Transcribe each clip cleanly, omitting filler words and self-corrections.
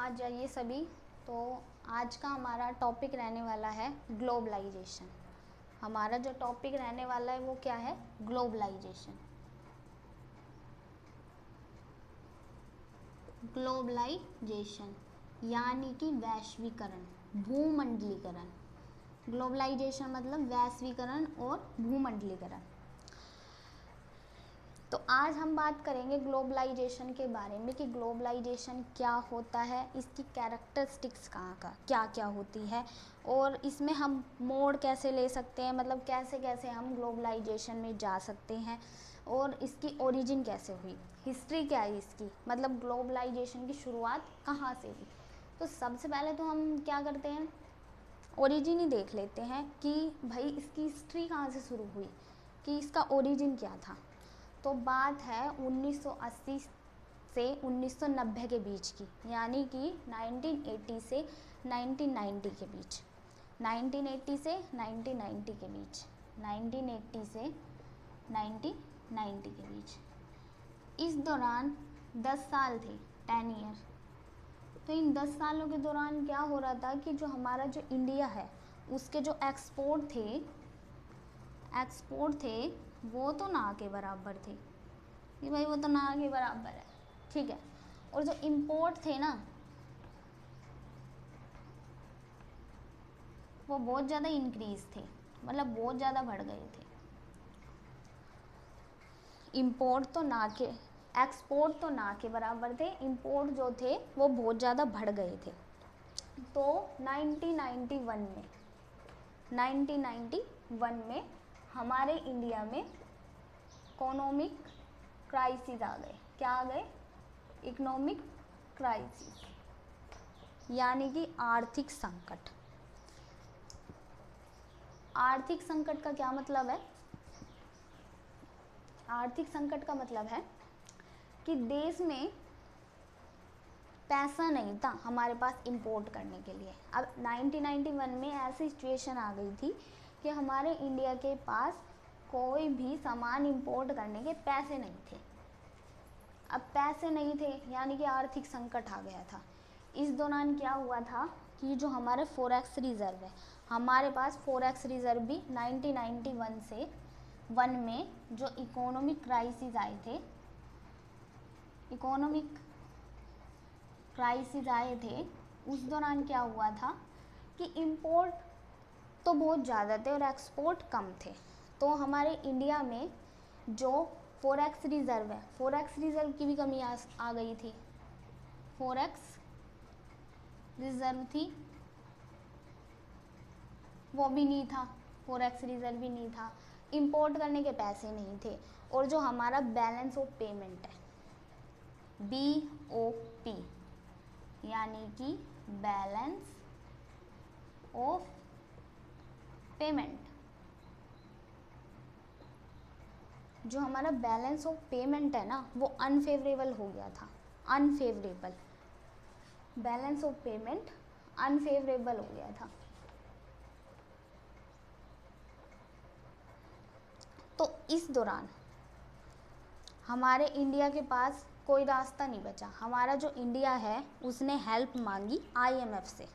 आ जाइए सभी। तो आज का हमारा टॉपिक रहने वाला है ग्लोबलाइजेशन। हमारा जो टॉपिक रहने वाला है वो क्या है? ग्लोबलाइजेशन। ग्लोबलाइजेशन यानी कि वैश्वीकरण, भूमंडलीकरण। ग्लोबलाइजेशन मतलब वैश्वीकरण और भूमंडलीकरण। तो आज हम बात करेंगे ग्लोबलाइजेशन के बारे में कि ग्लोबलाइजेशन क्या होता है, इसकी कैरेक्टरिस्टिक्स कहाँ का क्या क्या होती है और इसमें हम मोड़ कैसे ले सकते हैं, मतलब कैसे कैसे हम ग्लोबलाइजेशन में जा सकते हैं और इसकी ओरिजिन कैसे हुई, हिस्ट्री क्या है इसकी, मतलब ग्लोबलाइजेशन की शुरुआत कहाँ से हुई। तो सबसे पहले तो हम क्या करते हैं, ओरिजिन ही देख लेते हैं कि भाई इसकी हिस्ट्री कहाँ से शुरू हुई, कि इसका ओरिजिन क्या था। तो बात है 1980 से 1990 के बीच की, यानी कि 1980 से 1990 के बीच, 1980 से 1990 के बीच, 1980 से 1990 के बीच। इस दौरान 10 साल थे, 10 ईयर। तो इन 10 सालों के दौरान क्या हो रहा था कि जो हमारा जो इंडिया है उसके जो एक्सपोर्ट थे वो तो ना के बराबर थे कि भाई वो तो ना के बराबर है, ठीक है। और जो इंपोर्ट थे ना वो बहुत ज़्यादा इंक्रीज थे, मतलब बहुत ज़्यादा बढ़ गए थे। इंपोर्ट तो ना के, एक्सपोर्ट तो ना के बराबर थे, इंपोर्ट जो थे वो बहुत ज़्यादा बढ़ गए थे। तो 1991 में हमारे इंडिया में इकोनॉमिक क्राइसिस आ गए। क्या आ गए? इकोनॉमिक क्राइसिस यानी कि आर्थिक संकट। आर्थिक संकट का क्या मतलब है? आर्थिक संकट का मतलब है कि देश में पैसा नहीं था हमारे पास इंपोर्ट करने के लिए। अब 1991 में ऐसी सिचुएशन आ गई थी कि हमारे इंडिया के पास कोई भी सामान इंपोर्ट करने के पैसे नहीं थे। अब पैसे नहीं थे यानी कि आर्थिक संकट आ गया था। इस दौरान क्या हुआ था कि जो हमारे फॉरेक्स रिजर्व है, हमारे पास फॉरेक्स रिजर्व भी 1991 से 1 में जो इकोनॉमिक क्राइसिस आए थे, उस दौरान क्या हुआ था कि इंपोर्ट तो बहुत ज़्यादा थे और एक्सपोर्ट कम थे। तो हमारे इंडिया में जो फॉरेक्स रिजर्व है, फॉरेक्स रिजर्व की भी कमी आ गई थी। फॉरेक्स रिजर्व थी वो भी नहीं था, फॉरेक्स रिजर्व भी नहीं था, इंपोर्ट करने के पैसे नहीं थे। और जो हमारा बैलेंस ऑफ पेमेंट है, BOP यानी कि बैलेंस ऑफ पेमेंट, जो हमारा बैलेंस ऑफ पेमेंट है ना वो अनफेवरेबल हो गया था। Unfavourable, balance of payment unfavourable हो गया था। तो इस दौरान हमारे इंडिया के पास कोई रास्ता नहीं बचा। हमारा जो इंडिया है उसने हेल्प मांगी IMF से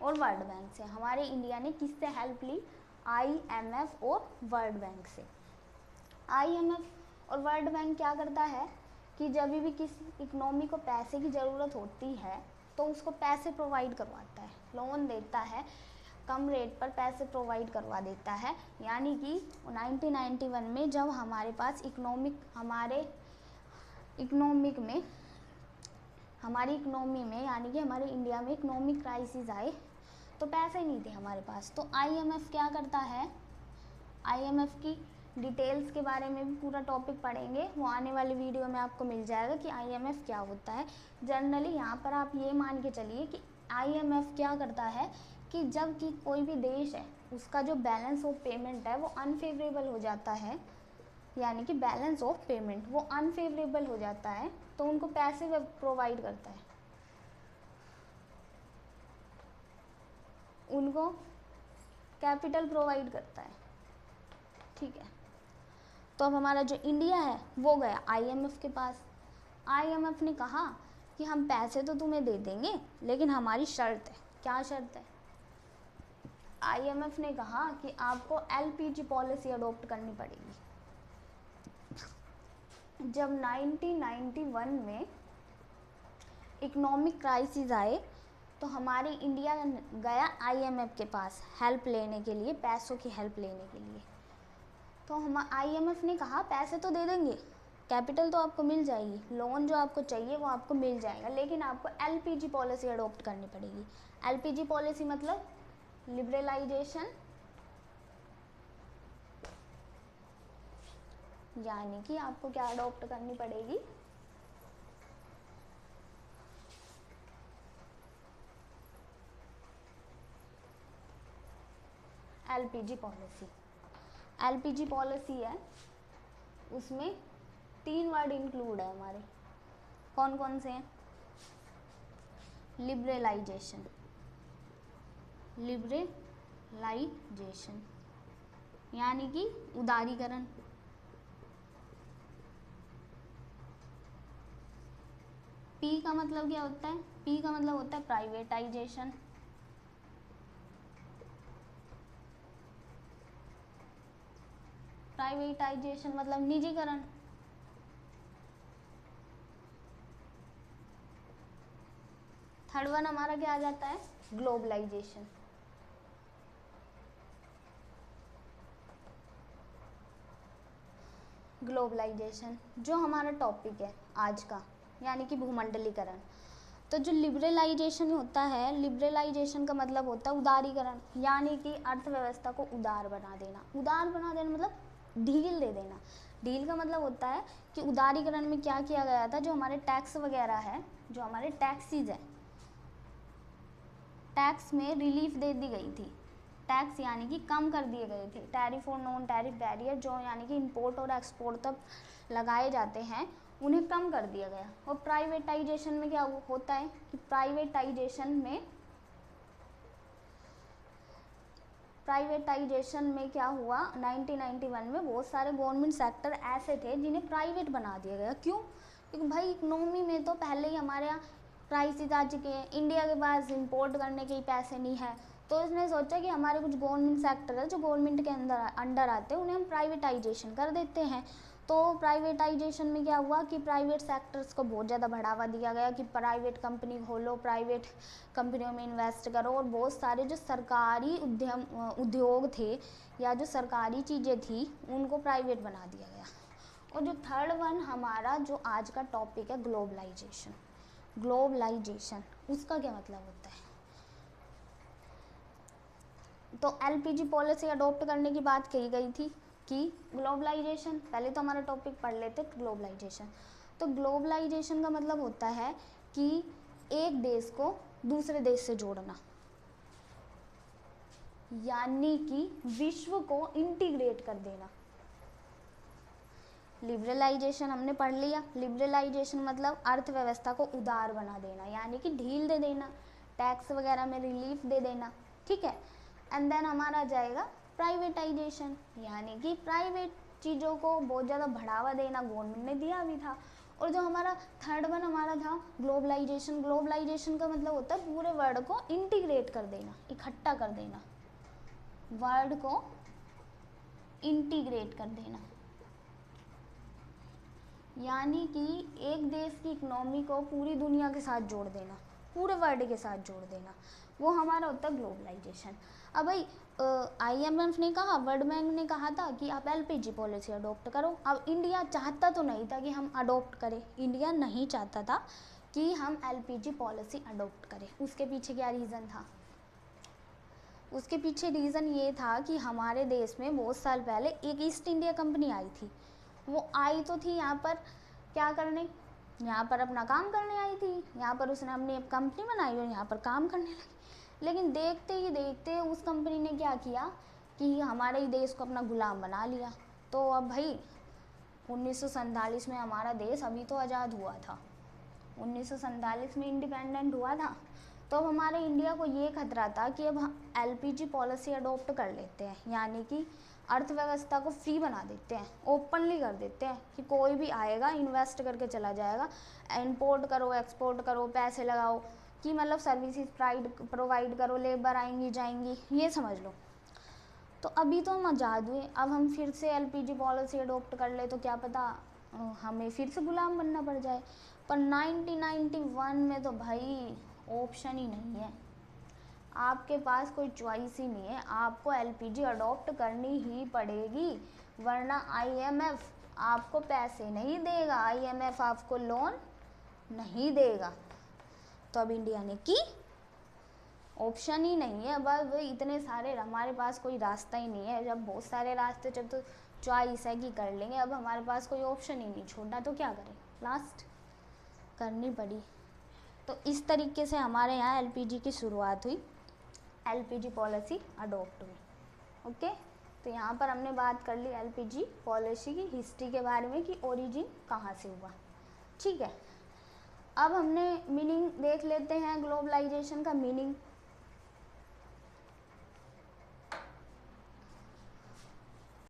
और वर्ल्ड बैंक से। हमारे इंडिया ने किससे हेल्प ली? IMF और वर्ल्ड बैंक से। IMF और वर्ल्ड बैंक क्या करता है कि जब भी किसी इकोनॉमी को पैसे की ज़रूरत होती है तो उसको पैसे प्रोवाइड करवाता है, लोन देता है, कम रेट पर पैसे प्रोवाइड करवा देता है। यानी कि 1991 में जब हमारे पास हमारी इकोनॉमी में यानी कि हमारे इंडिया में इकोनॉमिक क्राइसिस आए तो पैसे नहीं थे हमारे पास। तो IMF क्या करता है, IMF की डिटेल्स के बारे में भी पूरा टॉपिक पढ़ेंगे, वो आने वाली वीडियो में आपको मिल जाएगा कि IMF क्या होता है। जनरली यहाँ पर आप ये मान के चलिए कि IMF क्या करता है कि जब कि कोई भी देश है उसका जो बैलेंस ऑफ पेमेंट है वो अनफेवरेबल हो जाता है, यानी कि बैलेंस ऑफ पेमेंट वो अनफेवरेबल हो जाता है, तो उनको पैसे प्रोवाइड करता है, उनको कैपिटल प्रोवाइड करता है, ठीक है। तो अब हमारा जो इंडिया है वो गया IMF के पास। IMF ने कहा कि हम पैसे तो तुम्हें दे देंगे लेकिन हमारी शर्त है। क्या शर्त है? IMF ने कहा कि आपको LPG पॉलिसी अडॉप्ट करनी पड़ेगी। जब 1991 में इकोनॉमिक क्राइसिस आए तो हमारे इंडिया गया IMF के पास हेल्प लेने के लिए, पैसों की हेल्प लेने के लिए। तो हम IMF ने कहा पैसे तो दे देंगे, कैपिटल तो आपको मिल जाएगी, लोन जो आपको चाहिए वो आपको मिल जाएगा, लेकिन आपको LPG पॉलिसी अडॉप्ट करनी पड़ेगी। LPG पॉलिसी मतलब लिबरलाइजेशन, यानी कि आपको क्या अडॉप्ट करनी पड़ेगी? LPG policy. LPG पॉलिसी है, उसमें 3 वर्ड इंक्लूड है हमारे। कौन कौन से हैं? लिबरलाइजेशन, लिबरलाइजेशन यानी कि उदारीकरण, P का मतलब क्या होता है? P का मतलब होता है प्राइवेटाइजेशन, प्राइवेटाइजेशन मतलब निजीकरण। थर्ड वन हमारा क्या आ जाता है? ग्लोबलाइजेशन। ग्लोबलाइजेशन जो हमारा टॉपिक है आज का, यानी कि भूमंडलीकरण। तो जो लिबरलाइजेशन होता है, लिबरलाइजेशन का मतलब होता है उदारीकरण, यानी कि अर्थव्यवस्था को उदार बना देना। उदार बना देना मतलब ढील दे देना। ढील का मतलब होता है कि उदारीकरण में क्या किया गया था, जो हमारे टैक्स वगैरह है, जो हमारे टैक्सीज है, टैक्स में रिलीफ दे दी गई थी। टैक्स यानी कि कम कर दिए गए थे। टैरिफ और नॉन टैरिफ बैरियर जो यानी कि इंपोर्ट और एक्सपोर्ट तक लगाए जाते हैं, उन्हें कम कर दिया गया। और प्राइवेटाइजेशन में क्या होता है कि प्राइवेटाइजेशन में क्या हुआ, 1991 में बहुत सारे गवर्नमेंट सेक्टर ऐसे थे जिन्हें प्राइवेट बना दिया गया। क्यों? क्योंकि भाई इकोनॉमी में तो पहले ही हमारे यहाँ क्राइसिस आ चुके हैं, इंडिया के पास इंपोर्ट करने के ही पैसे नहीं है, तो इसने सोचा कि हमारे कुछ गवर्नमेंट सेक्टर है जो गवर्नमेंट के अंडर आते हैं, उन्हें हम प्राइवेटाइजेशन कर देते हैं। तो प्राइवेटाइजेशन में क्या हुआ कि प्राइवेट सेक्टर्स को बहुत ज़्यादा बढ़ावा दिया गया कि प्राइवेट कंपनी खोलो, प्राइवेट कंपनियों में इन्वेस्ट करो, और बहुत सारे जो सरकारी उद्योग थे या जो सरकारी चीज़ें थी उनको प्राइवेट बना दिया गया। और जो थर्ड वन हमारा जो आज का टॉपिक है, ग्लोबलाइजेशन। ग्लोबलाइजेशन उसका क्या मतलब होता है? तो LPG पॉलिसी अडॉप्ट करने की बात कही गई थी कि ग्लोबलाइजेशन, पहले तो हमारा टॉपिक पढ़ लेते ग्लोबलाइजेशन। तो ग्लोबलाइजेशन का मतलब होता है कि एक देश को दूसरे देश से जोड़ना, यानी कि विश्व को इंटीग्रेट कर देना। लिबरलाइजेशन हमने पढ़ लिया। लिबरलाइजेशन मतलब अर्थव्यवस्था को उदार बना देना, यानी कि ढील दे देना, टैक्स वगैरह में रिलीफ दे देना, ठीक है। एंड देन हमारा आ जाएगा प्राइवेटाइजेशन, यानी कि प्राइवेट चीज़ों को बहुत ज़्यादा बढ़ावा देना, गवर्नमेंट ने दिया भी था। और जो हमारा थर्ड वन हमारा था ग्लोबलाइजेशन। ग्लोबलाइजेशन का मतलब होता है पूरे वर्ल्ड को इंटीग्रेट कर देना, इकट्ठा कर देना, वर्ल्ड को इंटीग्रेट कर देना, यानी कि एक देश की इकोनॉमी को पूरी दुनिया के साथ जोड़ देना, पूरे वर्ल्ड के साथ जोड़ देना, वो हमारा होता है ग्लोबलाइजेशन। अब भाई IMF ने कहा, वर्ल्ड बैंक ने कहा था कि आप LPG पॉलिसी अडॉप्ट करो। अब इंडिया चाहता तो नहीं था कि हम अडॉप्ट करें, इंडिया नहीं चाहता था कि हम LPG पॉलिसी अडॉप्ट करें। उसके पीछे क्या रीज़न था? उसके पीछे रीज़न ये था कि हमारे देश में बहुत साल पहले एक ईस्ट इंडिया कंपनी आई थी। वो आई तो थी यहाँ पर क्या करने, यहाँ पर अपना काम करने आई थी, यहाँ पर उसने अपनी कंपनी बनाई और यहाँ पर काम करने लगी। लेकिन देखते ही देखते उस कंपनी ने क्या किया कि हमारे ही देश को अपना गुलाम बना लिया। तो अब भाई 1947 में हमारा देश अभी तो आज़ाद हुआ था, 1947 में इंडिपेंडेंट हुआ था। तो अब हमारे इंडिया को ये खतरा था कि अब LPG पॉलिसी अडॉप्ट कर लेते हैं, यानी कि अर्थव्यवस्था को फ्री बना देते हैं, ओपनली कर देते हैं कि कोई भी आएगा इन्वेस्ट करके चला जाएगा, इंपोर्ट करो एक्सपोर्ट करो पैसे लगाओ, कि मतलब सर्विसेज प्रोवाइड करो, लेबर आएंगी जाएंगी, ये समझ लो। तो अभी तो हम आज़ाद हुए, अब हम फिर से एलपीजी पॉलिसी अडोप्ट कर ले तो क्या पता हमें फिर से गुलाम बनना पड़ जाए। पर 1991 में तो भाई ऑप्शन ही नहीं है, आपके पास कोई चॉइस ही नहीं है, आपको एलपीजी अडॉप्ट करनी ही पड़ेगी, वरना आईएमएफ आपको पैसे नहीं देगा, आईएमएफ आपको लोन नहीं देगा। तो अब इंडिया ने की ऑप्शन ही नहीं है, अब इतने सारे हमारे पास कोई रास्ता ही नहीं है, जब बहुत सारे रास्ते जब तो चॉइस है कि कर लेंगे, अब हमारे पास कोई ऑप्शन ही नहीं छोड़ा तो क्या करें, लास्ट करनी पड़ी। तो इस तरीके से हमारे यहाँ एलपीजी की शुरुआत हुई, एलपीजी पॉलिसी अडॉप्ट हुई। ओके, तो यहाँ पर हमने बात कर ली एलपीजी पॉलिसी की हिस्ट्री के बारे में कि ओरिजिन कहाँ से हुआ। ठीक है, अब हमने मीनिंग देख लेते हैं ग्लोबलाइजेशन का मीनिंग।